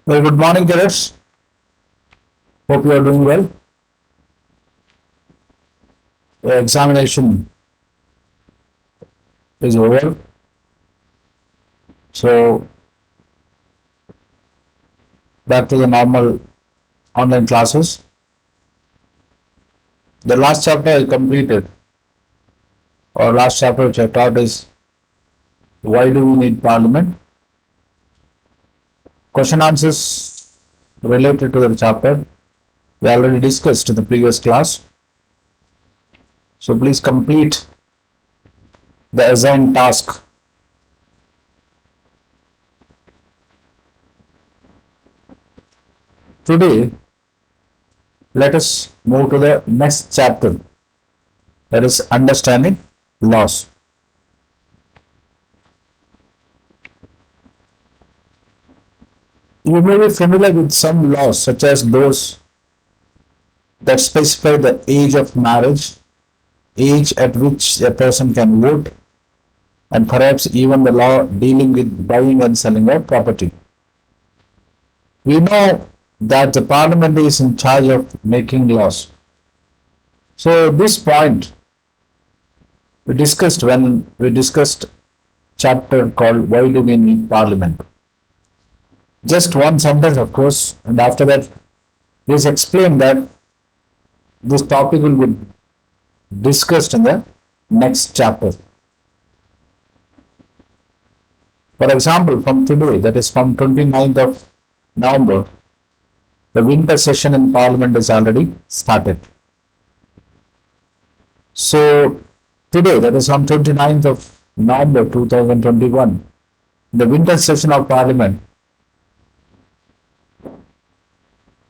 Very good morning, cadets. Hope you are doing well. The examination is over. So, back to the normal online classes. The last chapter I completed, or last chapter which I taught is why do we need parliament? Question answers related to the chapter we already discussed in the previous class. So, please complete the assigned task. Today, let us move to the next chapter, that is understanding laws. You may be familiar with some laws, such as those that specify the age of marriage, age at which a person can vote, and perhaps even the law dealing with buying and selling of property. We know that the parliament is in charge of making laws. So, this point we discussed when we discussed chapter called Why Do We Need Parliament? Just one sentence, of course, and after that, please explain that this topic will be discussed in the next chapter. For example, from today, that is from 29th of November, the winter session in Parliament is already started. So, today, that is on 29th of November 2021, the winter session of Parliament,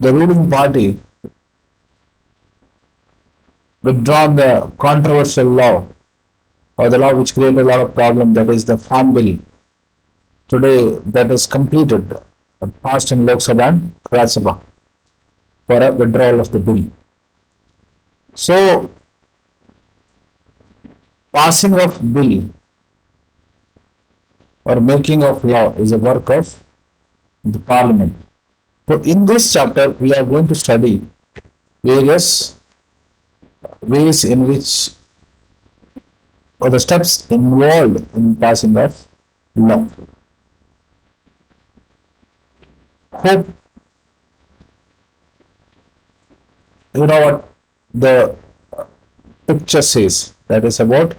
the ruling party withdrawn the controversial law or the law which created a lot of problem, that is the Farm Bill. Today, that is completed, passed in Lok Sabha and Rajya Sabha for a withdrawal of the bill. So, passing of bill or making of law is a work of the Parliament. So, in this chapter, we are going to study various ways in which, or the steps involved in passing of law. Hope you know what the picture says. That is about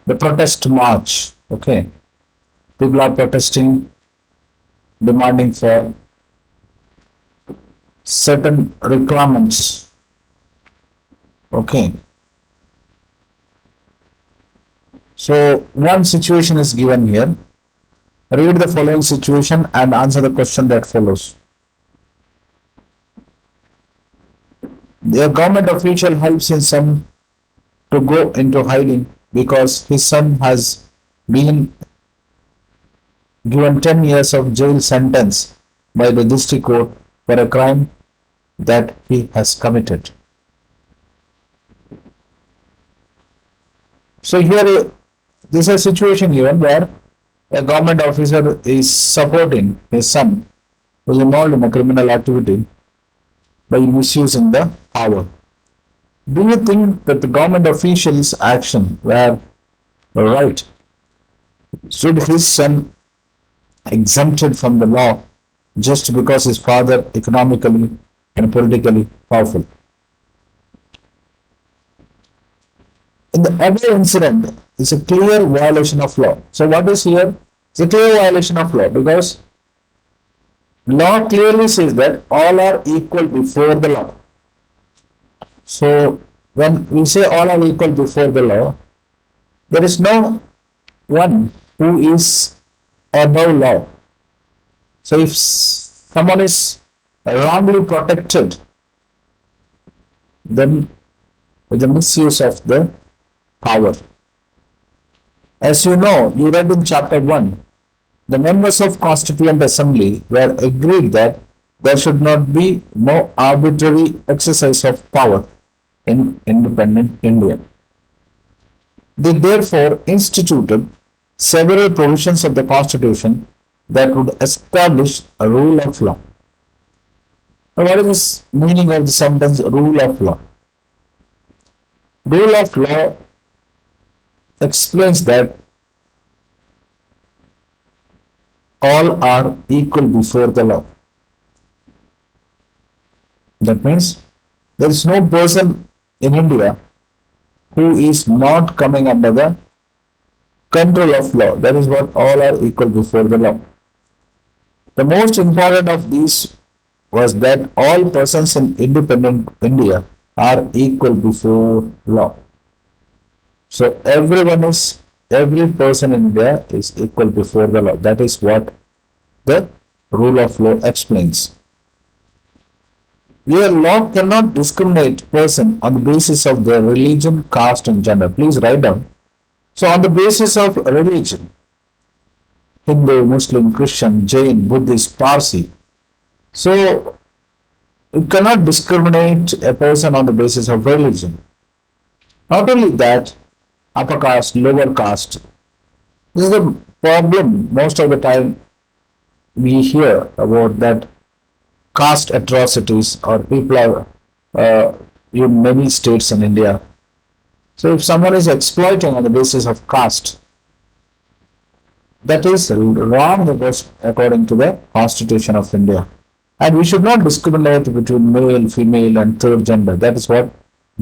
the protest march. Okay, people are protesting, demanding for certain requirements. Okay. So, one situation is given here. Read the following situation and answer the question that follows. The government official helps his son to go into hiding because his son has been given 10 years of jail sentence by the district court for a crime that he has committed. So here, this is a situation given where a government officer is supporting his son who is involved in a criminal activity by misusing the power. Do you think that the government official's action were right? Should his son exempted from the law just because his father economically and politically powerful? In the other incident, it's a clear violation of law. So what is here? It's a clear violation of law because law clearly says that all are equal before the law. So when we say all are equal before the law, there is no one who is above law. So if someone is wrongly protected, then with the misuse of the power. As you know, you read in chapter 1, the members of Constituent Assembly were agreed that there should not be no arbitrary exercise of power in independent India. They therefore instituted several provisions of the Constitution that would establish a rule of law. Now, what is the meaning of the sentence rule of law? Rule of law explains that all are equal before the law. That means there is no person in India who is not coming under the control of law. That is what all are equal before the law. The most important of these was that all persons in independent India are equal before law. So every person in India is equal before the law. That is what the rule of law explains. Your law cannot discriminate person on the basis of their religion, caste, and gender. Please write down. So, on the basis of religion, Hindu, Muslim, Christian, Jain, Buddhist, Parsi. So, you cannot discriminate a person on the basis of religion. Not only that, upper caste, lower caste. This is the problem most of the time we hear about that caste atrocities or people are in many states in India. So if someone is exploiting on the basis of caste, that is wrong according to the Constitution of India. And we should not discriminate between male, female, and third gender. That is what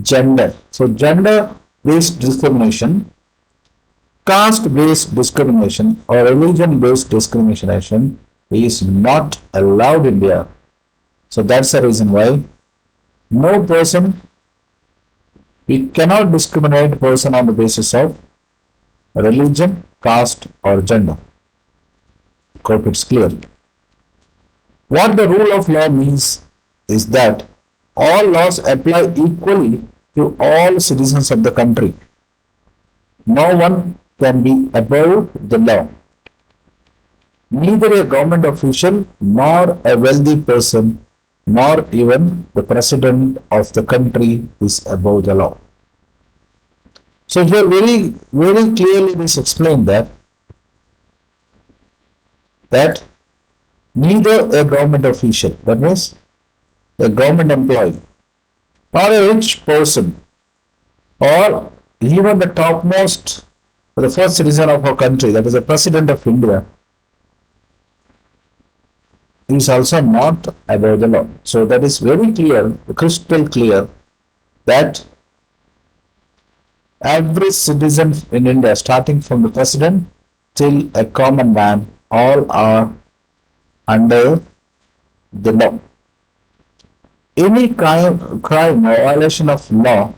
gender. So gender-based discrimination, caste-based discrimination, or religion-based discrimination is not allowed in India. So that's the reason why no person, we cannot discriminate a person on the basis of religion, caste, or gender. Hope it's clear. What the rule of law means is that all laws apply equally to all citizens of the country. No one can be above the law. Neither a government official nor a wealthy person nor even the president of the country is above the law. So here very clearly this explained that neither a government official, that means a government employee, or a rich person, or even the topmost, the first citizen of our country, that is the president of India, is also not above the law. So that is very clear, crystal clear, that every citizen in India, starting from the president till a common man, all are under the law. Any crime or violation of law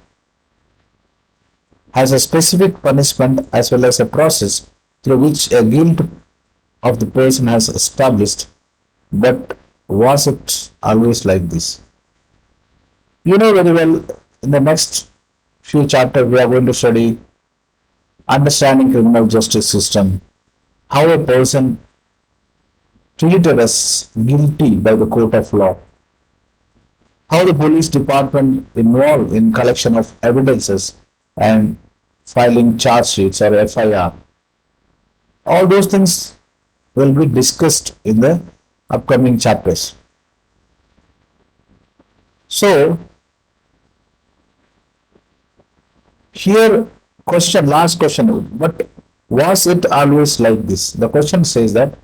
has a specific punishment as well as a process through which a guilt of the person has established. But was it always like this? You know very well, in the next few chapters we are going to study understanding criminal justice system, how a person treated as guilty by the court of law, how the police department involved in collection of evidences and filing charge sheets or FIR. All those things will be discussed in the upcoming chapters. So here last question, but was it always like this? The question says that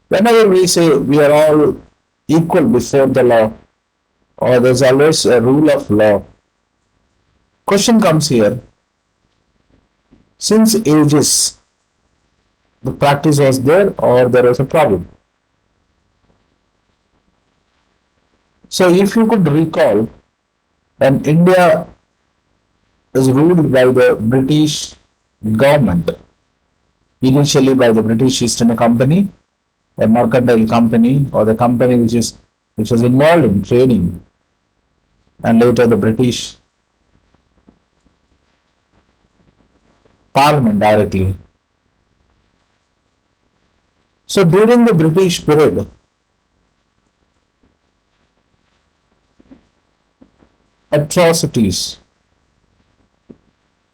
whenever we say we are all equal before the law, or there's always a rule of law, question comes here, since ages the practice was there or there was a problem? So if you could recall, when India is ruled by the British government, initially by the British East India Company, a mercantile company, or the company which was involved in trading, and later the British Parliament directly. So during the British period, atrocities,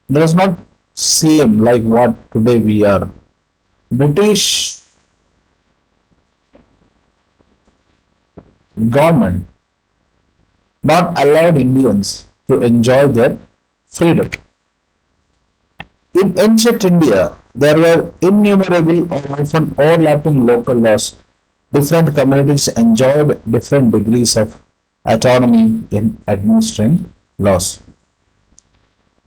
there is not same like what today we are. British government not allowed Indians to enjoy their freedom. In ancient India, there were innumerable or often overlapping local laws. Different communities enjoyed different degrees of autonomy in administering laws.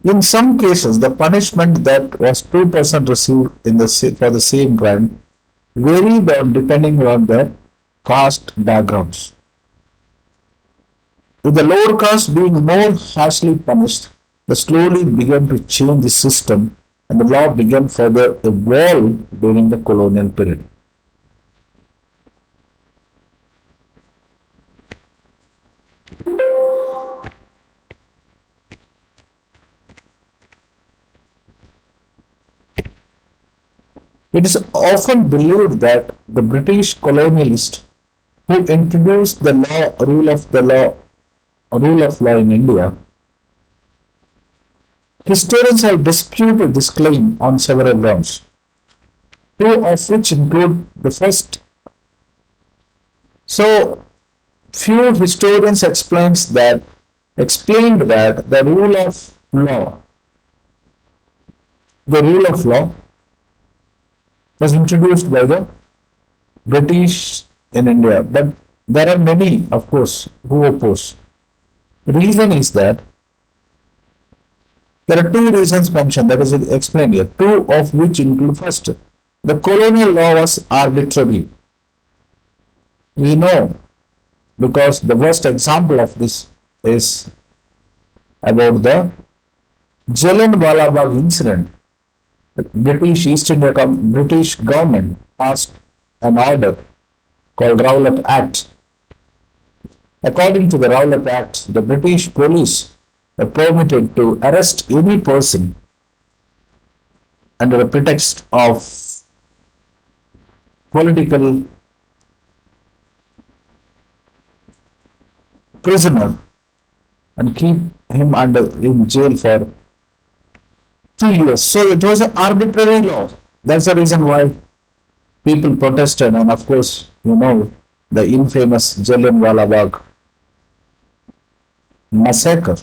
In some cases, the punishment that was 2% received for the same crime varied depending on their caste backgrounds, with the lower caste being more harshly punished. They slowly began to change the system and the law began further evolve during the colonial period. It is often believed that the British colonialists who introduced the rule of law in India. Historians have disputed this claim on several grounds, two of which include the first. So, few historians explained that the rule of law was introduced by the British in India, but there are many, of course, who oppose. The reason is that there are two reasons mentioned, that is explained here, two of which include first, the colonial law was arbitrary. We know because the worst example of this is about the Jallianwala Bagh incident. The British government passed an order called Rowlatt Act. According to the Rowlatt Act, the British police were permitted to arrest any person under a pretext of political prisoner and keep him in jail for 2 years. So it was an arbitrary law. That's the reason why people protested, and of course, the infamous Jallianwala Bagh massacre.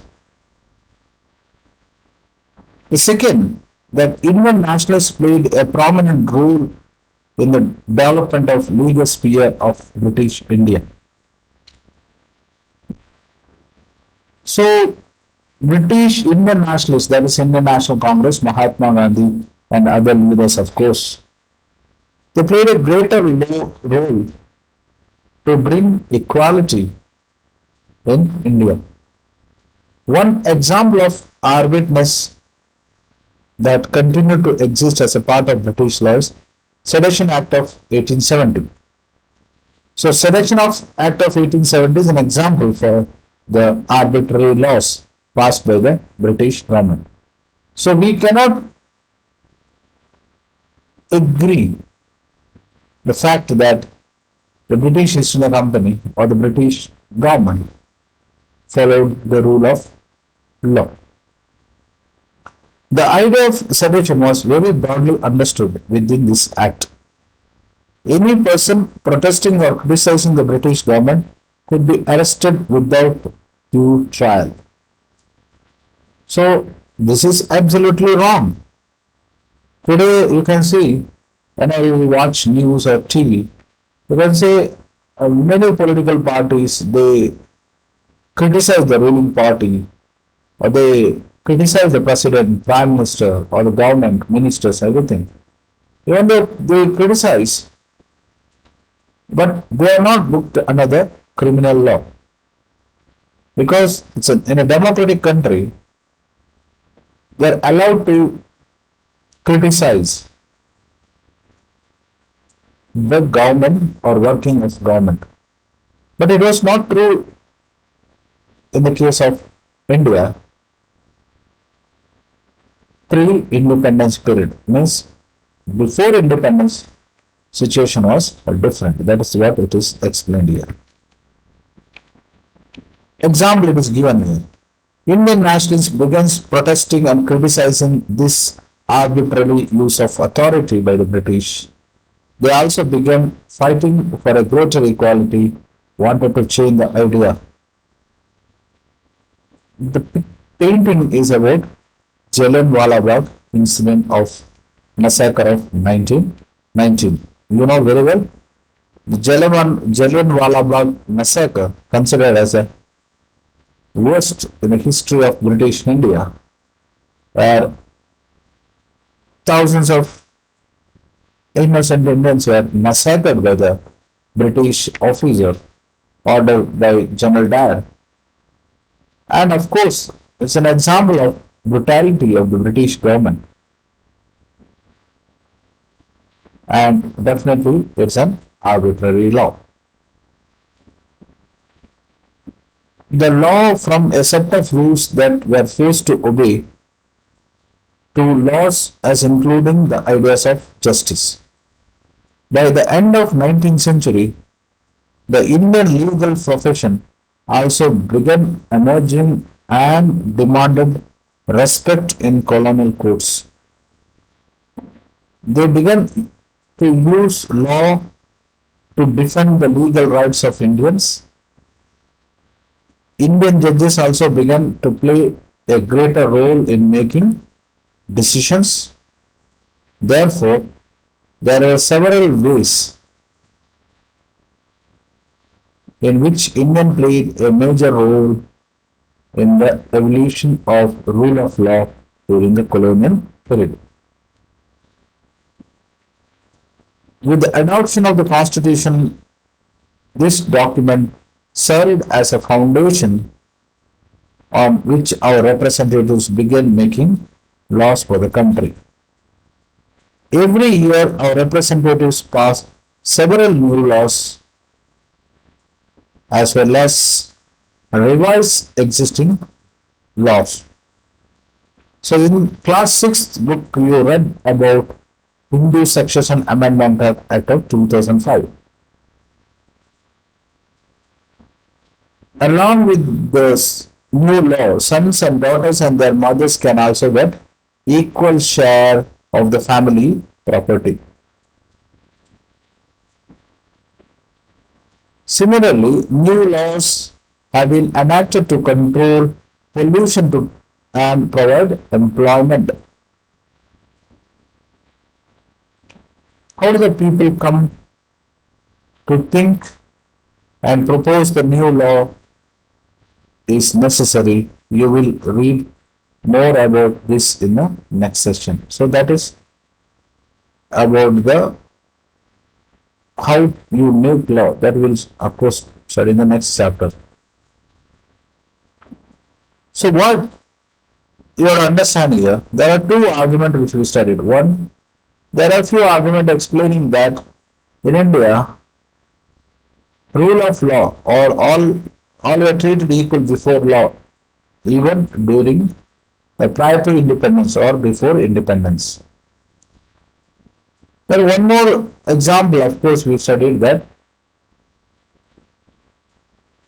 The second, that Indian nationalists played a prominent role in the development of legal sphere of British India. So, British Indian nationalists, that is Indian National Congress, Mahatma Gandhi, and other leaders, of course, they played a greater role to bring equality in India. One example of arbitrariness that continued to exist as a part of British laws, Sedition Act of 1870. So, Sedition Act of 1870 is an example for the arbitrary laws passed by the British government. So, we cannot agree the fact that the British East India Company or the British government followed the rule of law. The idea of sedition was very broadly understood within this act. Any person protesting or criticizing the British government could be arrested without due trial. So, this is absolutely wrong. Today, you can see, whenever you watch news or TV, you can say many political parties, they criticize the ruling party, or they criticize the president, prime minister, or the government, ministers, everything. Even though they criticize, but they are not booked under the criminal law. Because in a democratic country, they are allowed to criticize the government or working of government. But it was not true in the case of India. Pre-independence period means before independence situation was different. That is what it is explained here. Example it is given here. Indian nationalists began protesting and criticizing this arbitrary use of authority by the British They also began fighting for a greater equality, wanted to change the idea. The painting is about Jallianwala Bagh incident of massacre of 1919. You know very well the Jallianwala Bagh massacre, considered as the worst in the history of British India, where thousands of innocent Indians were massacred by the British officer ordered by General Dyer. And of course, it's an example of brutality of the British government. And definitely it's an arbitrary law. The law from a set of rules that were forced to obey to laws as including the ideas of justice. By the end of 19th century, the Indian legal profession also began emerging and demanded respect in colonial courts. They began to use law to defend the legal rights of Indians. Indian judges also began to play a greater role in making decisions. Therefore, there are several ways in which Indian played a major role in the evolution of rule of law during the colonial period. With the adoption of the Constitution, this document served as a foundation on which our representatives began making laws for the country. Every year, our representatives pass several new laws as well as revise existing laws. So, in class 6th book, you read about Hindu Succession Amendment Act of 2005. Along with this new law, sons and daughters and their mothers can also get equal share of the family property. Similarly, new laws have been enacted to control pollution and provide employment. How do the people come to think and propose the new law is necessary? You will read more about this in the next session. So that is about the how you make law. That will of course study in the next chapter. So what you are understanding here, there are two arguments which we studied. One, there are few arguments explaining that in India, rule of law or all were treated equal before law, even during prior to independence or before independence. Then one more example, of course, we studied that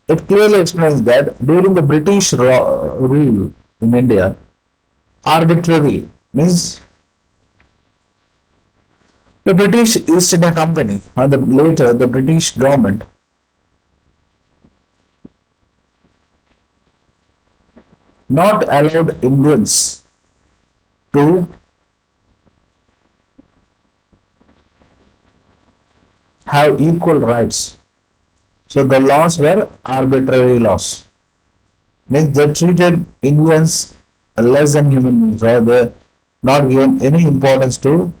it clearly explains that during the British rule in India, arbitrary means the British East India Company or later the British government not allowed Indians to have equal rights. So the laws were arbitrary laws. Means they treated Indians less than human beings, or they not given any importance to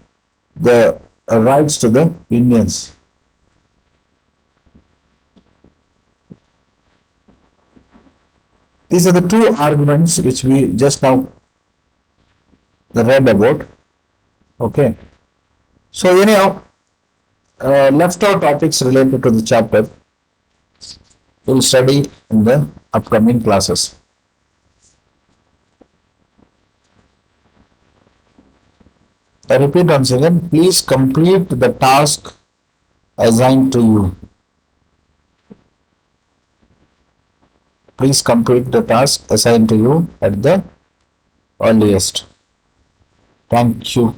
the rights to the Indians. These are the two arguments which we just now read about. Okay. So anyhow, left out topics related to the chapter we'll study in the upcoming classes. I repeat once again, please complete the task assigned to you. Please complete the task assigned to you at the earliest. Thank you.